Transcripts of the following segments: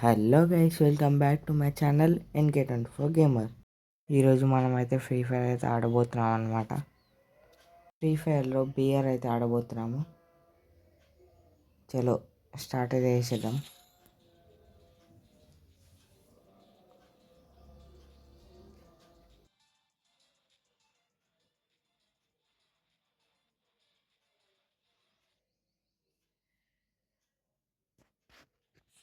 Hello guys, welcome back to my channel NK24 gamer. ఈరోజు మనమైతే free fire అయితే ఆడబోతున్నాం అనమాట. ఫ్రీ ఫైర్లో బిఆర్ అయితే ఆడబోతున్నాము. చలో స్టార్ట్ అయితే చేసేద్దాం.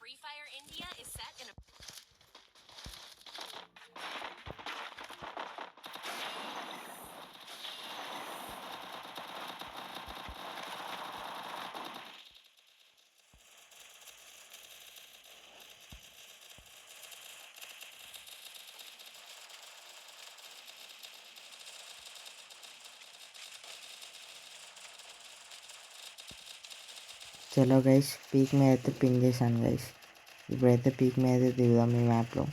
Free Fire India is set in a చలో గైస్, పీక్ మీద అయితే పింగ్ చేశాను గైస్. ఇప్పుడైతే పీక్ మీద అయితే దిగుదాం ఈ మ్యాప్లో.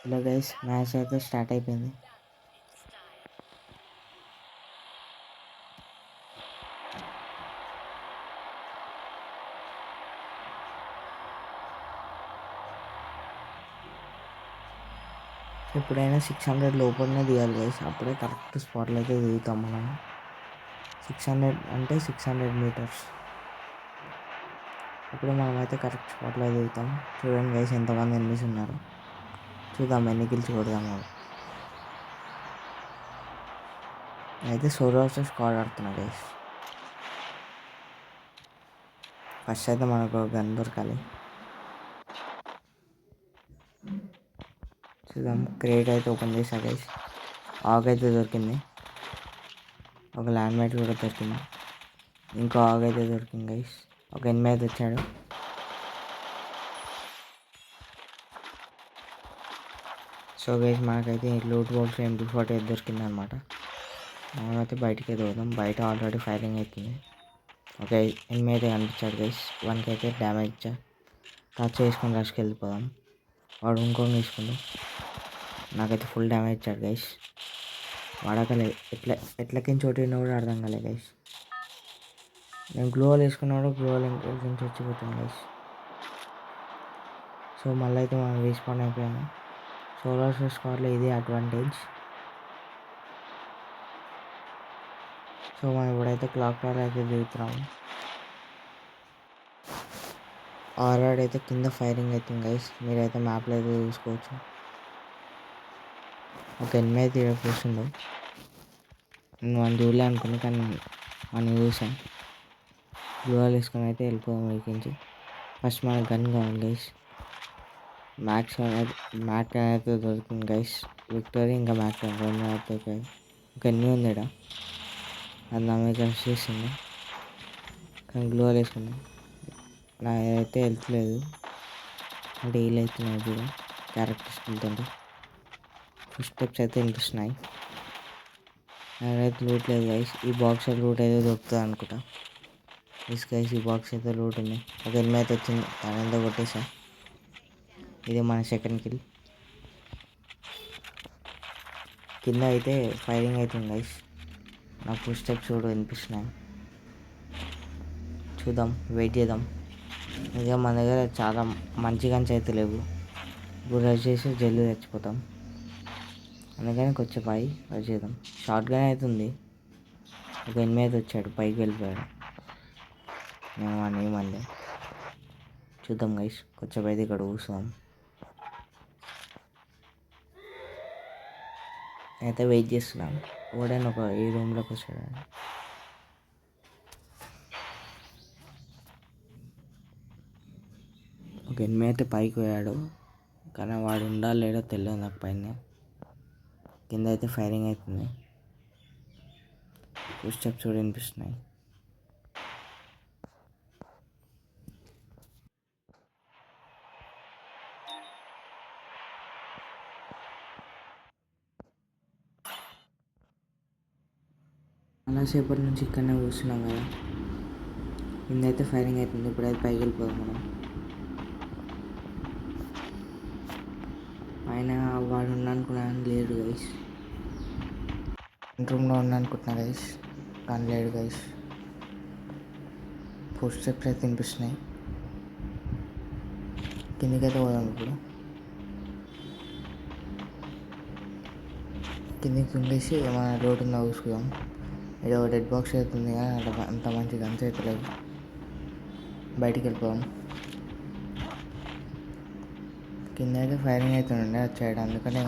హలో గైస్, మ్యాచ్ అయితే స్టార్ట్ అయిపోయింది. ఎప్పుడైనా 600 లోపలనే దిగాలి గైస్, అప్పుడే కరెక్ట్ స్పాట్లో అయితే దిగుతాం మనం. 600 అంటే 600 మీటర్స్. ఇప్పుడు మనమైతే కరెక్ట్ స్పాట్లో దిగుతాం. చూడండి గైస్, ఎంతమంది ఎనిమిస్ ఉన్నారు. చూద్దాం ఎన్ని కిల్స్ కొడదాం. అయితే సోలో వర్సెస్ స్క్వాడ్ ఆడుతున్నా గైస్. ఫస్ట్ అయితే మనకు గన్ దొరకాలి. చూద్దాం. క్రేట్ అయితే ఓపెన్ చేసా గైస్. ఆగ్ అయితే దొరికింది. ఒక ల్యాండ్ మైట్ కూడా దొరికింది. ఇంకో ఆగ్ అయితే దొరికింది గైస్. ఒక ఎనిమిది అయితే వచ్చాడు. సో గైస్, మనకైతే లూట్ బాక్స్ MP40 అయితే దొరికింది అనమాట. మనమైతే బయటికి అయితే పోదాం. బయట ఆల్రెడీ ఫైరింగ్ అవుతుంది. ఒక ఎనిమిది అయితే కనిపించాడు గైస్. 1కి అయితే డ్యామేజ్ ఇచ్చా. టచ్ చేసుకొని రష్కి వెళ్ళిపోదాం. వాడు ఇంకొని తీసుకుందాం. నాకైతే ఫుల్ డ్యామేజ్ ఇచ్చాడు గైస్. వాడకలే ఎట్లకించి చోటినా కూడా అర్థం కాలే గైస్. నేను గ్లోవల్ వేసుకున్నాడు. గ్లోవల్ ఇంకొంచెం చచ్చిపోతాను గైస్. సో మళ్ళీ అయితే మనం రీస్పాన్ అయిపోయాము. సోలార్ స్క్వాడ్లో ఇది అడ్వాంటేజ్. సో మనం ఇప్పుడైతే క్లాక్ టవర్ అయితే దిగుతున్నాము. ఆర్ఆర్ అయితే కింద ఫైరింగ్ అవుతుంది గైస్. మీరైతే మ్యాప్లో అయితే చూసుకోవచ్చు. ఒక ఎనిమిది అయితే కూర్చుండు. నేను వన్ చూడలే అనుకున్నా, కానీ మనం చూసాం. గ్లోవల్ వేసుకొని అయితే వెళ్ళిపోదాం వీకించి. ఫస్ట్ మనకు గన్ కావాలి గైస్. మ్యాక్ అయితే దొరుకుతుంది గైస్. విక్టరీ ఇంకా మ్యాక్ రెండు అయితే ఒక ఎన్ని ఉంది ఇక్కడ. అది నా మీద కన్సిడర్ చేసింది, కానీ గ్లోవల్ వేసుకున్నాం. నా అయితే వెళ్తలేదు అంటే వీలు అవుతున్నాయి. ఇప్పుడు క్యారెక్టర్స్ వెళ్తుంటే ఫస్ట్ స్టెప్స్ అయితే వినిపిస్తున్నాయి. నాకైతే లూట్ లేదు గైస్. ఈ బాక్స్ లూట్ అయితే దొరుకుతుంది అనుకుంటా. ఇస్ గైస్, ఈ బాక్స్ అయితే లూట్ ఉంది. ఒక ఎనిమిది అయితే వచ్చింది. దానితో కొట్టేసా. ఇది మన సెకండ్ కిల్. కింద అయితే ఫైరింగ్ అవుతుంది గైస్. నా ఫుల్ స్టెప్స్ కూడా వినిపిస్తున్నాయి. చూద్దాం, వెయిట్ చేద్దాం. ఇంకా మన దగ్గర చాలా మంచి గన్స్ అయితే లేవు. ఇప్పుడు రష్ చేసి జల్దీ చచ్చిపోతాం. అందుకని కొంచెం రష్ చేద్దాం. షార్ట్ గన్ అయితే ఉంది. ఒక ఎనిమిది అయితే వచ్చాడు, పైకి వెళ్ళిపోయాడు. నేను వాడిని ఏమనలే. చూద్దాం గైస్, కొంచెం అయితే ఇక్కడ కూర్చున్నాం. అయితే వెయిట్ చేస్తున్నాం. ఎవడైనా ఒక ఈ రూమ్లోకి వచ్చాడు. ఒక ఎనిమిది అయితే పైకి పోయాడు, కానీ వాడు ఉండాలి లేడో తెలియదు నాకు. పైన కింద అయితే ఫైరింగ్ అవుతుంది. టూ స్టెప్స్ కూడా వినిపిస్తున్నాయి. చాలాసేపటి నుంచి ఇక్కడనే కూర్చున్నాం కదా. కింద అయితే ఫైరింగ్ అవుతుంది. ఇప్పుడైతే పైకి వెళ్ళిపోదాం మనం. ఆయన వాడు ఉన్నానుకున్నాను, లేడు గైస్. రూమ్లో ఉన్నానుకుంటున్నా గైస్, కానీ లేడు గైస్. ఫుడ్ స్టెప్స్ అయితే వినిపిస్తున్నాయి. కిందికైతే పోదాం ఇప్పుడు. కిందికి తుంగేసి ఏమైనా రోడ్ ఉందా చూసుకుందాం. ఏదో డెడ్ బాక్స్ అవుతుంది కానీ అంత మంచి గన్స్ అయితే లేదు. బయటికి వెళ్ళిపోదాం. కింద అయితే ఫైరింగ్ అవుతుండే అది చేయడం, అందుకని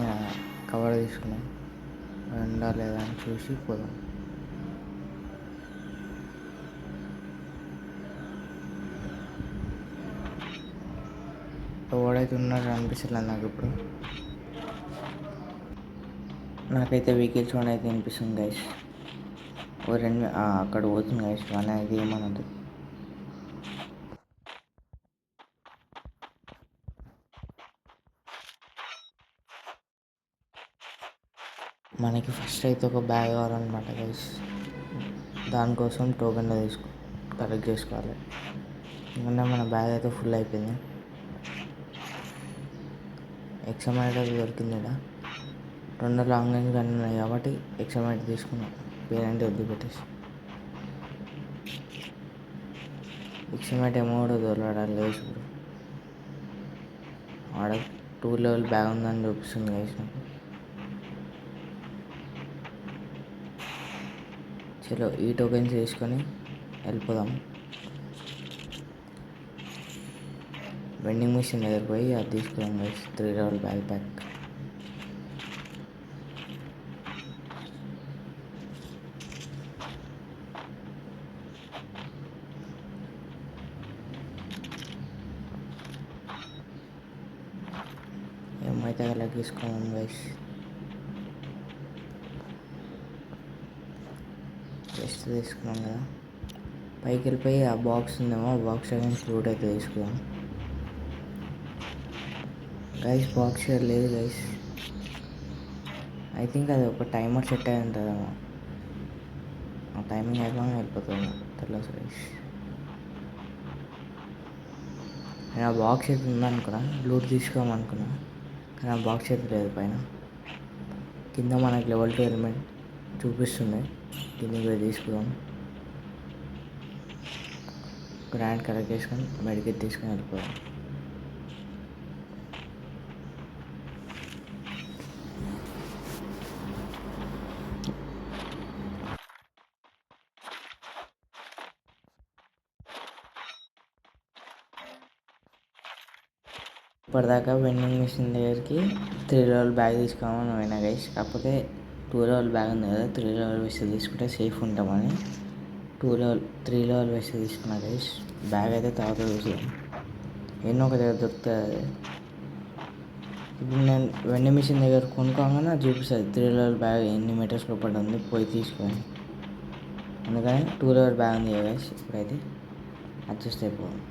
కవర్ తీసుకున్నాం. ఉందా లేదా అని చూసి పోదాం. ఎవడైతే ఉన్నాడో అనిపిస్తుంది నాకు ఇప్పుడు. నాకైతే వెహికల్స్ వన్ అయితే అనిపిస్తుంది గైస్. ఓ రెండు అక్కడ పోతుంది గైస్. వన్ అయితే ఏమన్నది. మనకి ఫస్ట్ అయితే ఒక బ్యాగ్ కావాలన్నమాట గైస్. దానికోసం టోకెన్లో కలెక్ట్ చేసుకోవాలి. ఎందుకంటే మన బ్యాగ్ అయితే ఫుల్ అయిపోయింది. ఎక్సమైట్ అయితే దొరికింది ఇక్కడ. 2 లాంగ్ రేంజ్ గన్ ఉన్నాయి కాబట్టి ఎక్సమైట్ తీసుకున్నాం. పేరెంట్ వద్దు పెట్టేసి ఎక్సమైట్ ఏమో కూడా దొరకడాలి గైస్. ఇప్పుడు ఆడ 2 లెవెల్ బ్యాగ్ ఉందని చూపిస్తుంది గైస్ నాకు. చలో ఈ టోకెన్స్ తీసుకొని వెళ్ళిపోదాం. వెండింగ్ మిషన్ దగ్గర పోయి అది తీసుకున్నాం గైస్. 3 level bag pack. ఏమైతే అలా తీసుకున్నాం గైస్. జస్ట్ తీసుకున్నాం కదా. పైకి వెళ్ళిపోయి ఆ బాక్స్ ఉందేమో, ఆ బాక్స్ అయితే ఫ్రూట్ అయితే తీసుకున్నాం గైస్. బాక్స్ లేదు గైస్. ఐ థింక్ అది ఒక టైమర్ సెట్ అయి ఉంటుందేమో. ఆ టైమింగ్ అయిపోయి వెళ్ళిపోతుంది తెలియదు గైస్. నేను ఆ బాక్స్ అయితే ఉందనుకున్నా, లూట్ తీసుకోమనుకున్నా, కానీ ఆ బాక్స్ అయితే లేదు. పైన కింద మనకి లెవెల్ 2 ఎలిమెంట్ చూపిస్తుంది. కిందకి పోయి తీసుకుందాం. గ్రాండ్ కలెక్ట్ చేసుకొని బయటికి తీసుకొని వెళ్ళిపోదాం. ఇప్పటిదాకా వెండింగ్ మిషన్ దగ్గరికి 3 లెవెల్ బ్యాగ్ తీసుకోమని పోయినా గైస్. కాకపోతే 2 లెవెల్ బ్యాగ్ ఉంది కదా, 3 లెవెల్ వేసి తీసుకుంటే సేఫ్ ఉంటామని 3 లెవెల్ వేసి తీసుకున్నా గైస్. బ్యాగ్ అయితే తర్వాత చూసాం ఎన్నో ఒక దగ్గర దొరుకుతుంది. ఇప్పుడు నేను వెండింగ్ మిషన్ దగ్గర కొనుక్కోగానే చూపిస్తుంది 3 లెవెల్ బ్యాగ్ ఎన్ని మీటర్స్ లోపల ఉంది, పోయి తీసుకొని. అందుకని 2 లెవెల్ బ్యాగ్ ఉంది గైస్. ఇప్పుడైతే అడ్జస్ట్ అయిపోవాలి.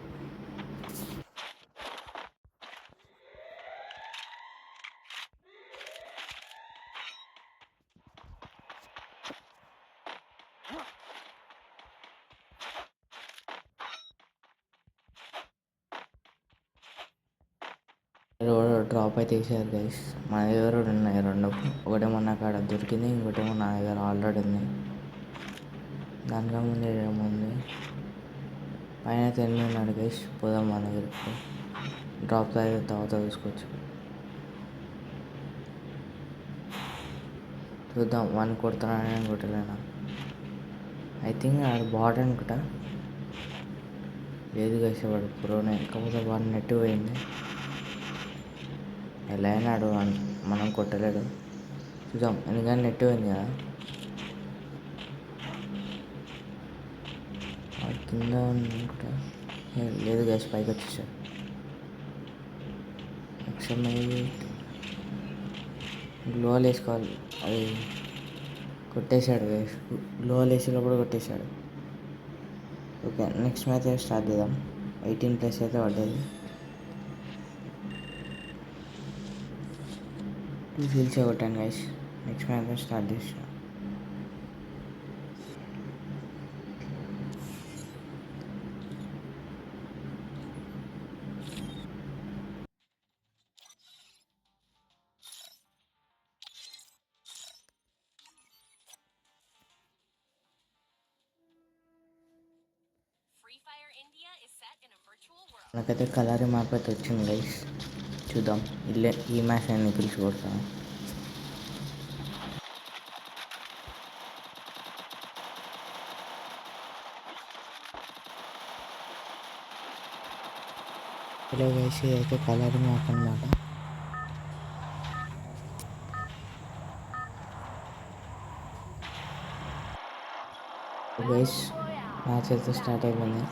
డ్రాప్ అయితే వేసారు గైస్. మన దగ్గర కూడా ఉన్నాయి 2. ఒకటేమో నాకు అక్కడ దొరికింది, ఇంకోటేమో నా దగ్గర ఆల్రెడీ ఉంది. దానికన్నా ముందు ఏముంది పైన అయితే ఎన్ని ఉన్నాడు గైస్. పోదాం మన దగ్గరికి. డ్రాప్ అయితే తర్వాత తీసుకోవచ్చు. చూద్దాం 1 కొడుతున్నాను కొట్టలేనా. ఐ థింక్ అది బాట్ అనుకుంటా. లేదు గైస్ వాడు ప్రోనే, కాకపోతే వాడు నెట్ పోయింది. ఎలా అయినా ఆడు మనం కొట్టలేడు. చూద్దాం, ఎందుకంటే నెట్ పోయింది కదా. వాడు కింద అనుకుంటా. లేదు గైస్ పైకి వచ్చేసాడు. గ్లోవల్ వేసుకోవాలి. అది కొట్టేశాడు గైస్. గ్లోవల్ వేసేటప్పుడు కొట్టేశాడు. ఓకే, నెక్స్ట్ మ్యాచ్ స్టార్ట్ చేద్దాం. 18+ అయితే పడ్డది. 2 kills కొట్టాను గైస్. నెక్స్ట్ మ్యాచ్ స్టార్ట్ చేసాను. Free Fire India is set in a virtual world. నాకైతే కలర్ మ్యాప్ అయితే వచ్చింది గైస్. చూద్దాం ఈ మ్యాచ్ నేను గెలిచి కొడతాను. ఇలా వేసి అయితే కలర్ మ్యాప్ అనమాట. గైస్ మ్యాచ్ అయితే స్టార్ట్ అయిపోయింది.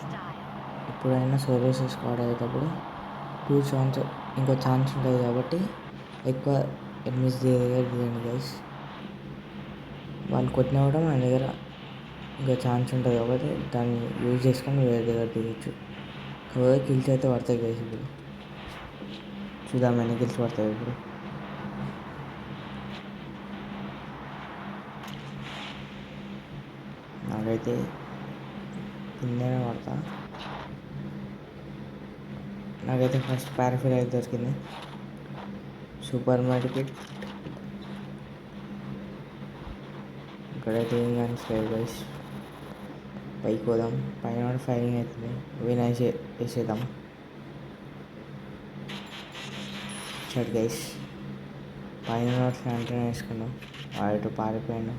ఎప్పుడైనా సోలోస్ స్క్వాడ్ అయ్యేటప్పుడు 2 ఛాన్స్ ఇంకో ఛాన్స్ ఉంటుంది కాబట్టి ఎక్కువ ఎనిమిస్ దగ్గర దిగండి గైస్. వాళ్ళు కొట్టినా కూడా మన దగ్గర ఇంకా ఛాన్స్ ఉంటుంది కాబట్టి దాన్ని యూజ్ చేసుకొని వేరే దగ్గర దిగచ్చు. కాకపోతే కిల్స్ అయితే పడతాయి గైస్. ఇప్పుడు చూద్దాం ఎన్ని కిల్స్ పడతాయి. ఇప్పుడు నాకైతే కిందనే పడతా. నాకైతే ఫస్ట్ పారాఫిల్ అయితే దొరికింది. సూపర్ మార్కెట్ ఇక్కడైతే ఏం కానిస్తలేదు గైస్. పైకి పోదాం. పైన కూడా ఫైరింగ్ అవుతుంది. వినాయ్ వేసేద్దాం. షట్ గైస్ పైన వెంటనే వేసుకున్నాం. వాడు పారిపోయాను.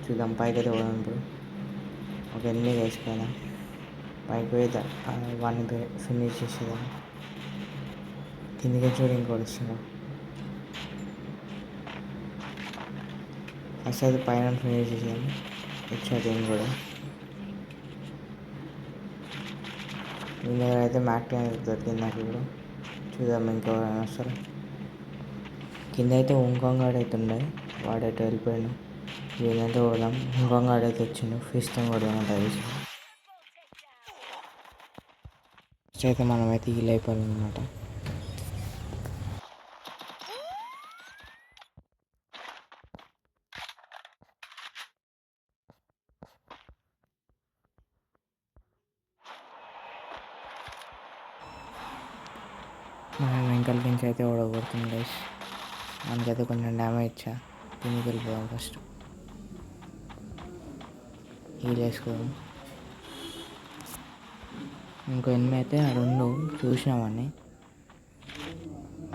చూద్దాం పైకి అయితే పోదాం. ఇప్పుడు ఒక 8 వేసిపోయినా పైకి పోయి వాడిని ఫినిష్ చేసేదాం. కిందికి చూడు ఇంకోటి వస్తున్నాం. ఫస్ట్ అయితే పైన ఫినిష్ చేసాను. హెడ్షాట్ ఏం కూడా దీని దగ్గర అయితే మ్యాక్ అనేది దొరికింది నాకు. ఇప్పుడు చూద్దాం ఇంకెవరైనా వస్తారు. కింద అయితే హుంకాంగాడు అయితే ఉండే, వాడైతే వెళ్ళిపోయాడు. వీళ్ళైతే పోదాం. హుంకాంగాడు అయితే వచ్చిండు. ఫిస్తో కొడదామంట వేసి ఫస్ట్ అయితే మనమైతే హీల్ అయిపోయాలన్నమాట. మనం వెంకల్ నుంచి అయితే ఓడగొడుతుంది గైస్. మనకైతే కొంచెం డ్యామేజ్ ఇచ్చా. కిందికి వెళ్ళిపోదాం. ఫస్ట్ హీల్ వేసుకోదాం. ఇంకో ఎనిమిది అయితే ఆ 2 చూసినామని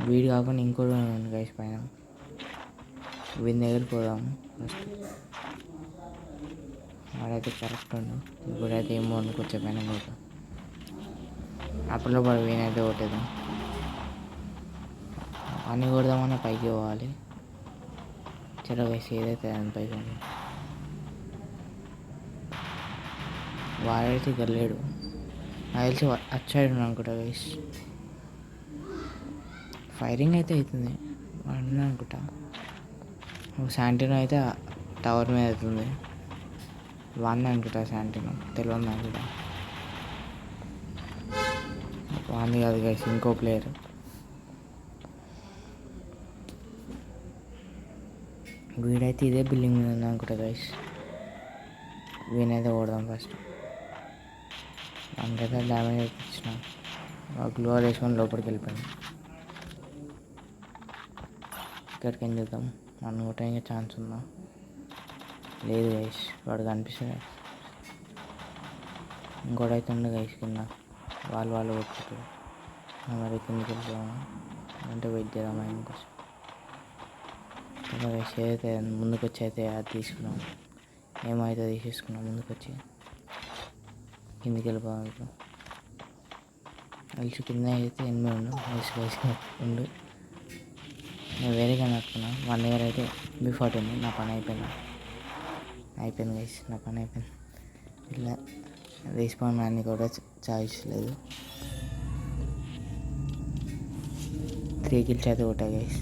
వీడి కాకుండా ఇంకోటి ఉంది గైస్ పైన. వీడి దగ్గరికి పోదాం ఫస్ట్. వాడైతే కరెక్ట్ ఉండు. ఇప్పుడైతే ఏమో వచ్చే పైన పోతాం. అప్పట్లో పడి వీనైతే కొట్టేద్దాం. అన్నీ కొడదామన్నా పైకి పోవాలి. చలో గైస్ ఏదైతే పైకి వాడైతే ఇక్కడ లేడు. నాకు తెలిసి అచ్చాడు అనుకుంటా గైస్. ఫైరింగ్ అయితే అవుతుంది వాడిని అనుకుంటా. శాంటినో అయితే టవర్ మీద అవుతుంది. వాడిని అనుకుంటా శాంటినో, తెలియదు నాకు కూడా. వాడిని కాదు గైస్, ఇంకో ప్లేయర్. వీడైతే ఇదే బిల్డింగ్ మీద ఉంది అనుకుంటా గైస్. వీనైతే కొడదాం ఫస్ట్. అందుకైతే డ్యామేజ్ అయితే ఇచ్చిన. గ్లోవర్ వేసుకొని లోపలికి వెళ్ళిపోయాను. ఇక్కడికి ఏం చేద్దాం. మనం కొట్టడానికి ఛాన్స్ ఉందా? లేదు గైస్, వాడు కనిపిస్తుంది. ఇంకోటైతే ఉండే గైస్ కింద. వాళ్ళు కొట్టుకుంటారు. మరి కిందకి వెళ్ళిపోయాము అంటే వెయిట్ చేద్దాం ఆయన కోసం. గైస్ ఏదైతే ముందుకు వచ్చి అయితే అది తీసుకున్నాం. ఏమైతే తీసేసుకున్నాం ముందుకు వచ్చి. కిందికి వెళ్ళిపోదాం. ఇప్పుడు కలిసి కింద అయితే 8 ఉండు. వయసు ఉండు. నేను వేరే కానీ అనుకున్నా. 1 ఇయర్ అయితే B40 ఉంది. నా పని అయిపోయింది గైస్. నా పని అయిపోయింది. ఇలా రీస్పాన్ మ్యాన్ని కూడా చాయిస్ లేదు. 3 కిల్స్ అయితే కొట్టా గైస్.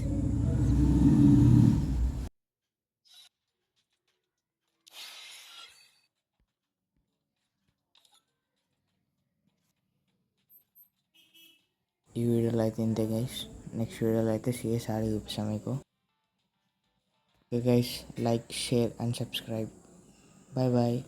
ఈ వీడియోలో అయితే ఇంతే గైస్. నెక్స్ట్ వీడియోలో అయితే CS ఆడి చూపిస్తాను మీకు. Okay guys, like, share and subscribe. Bye bye.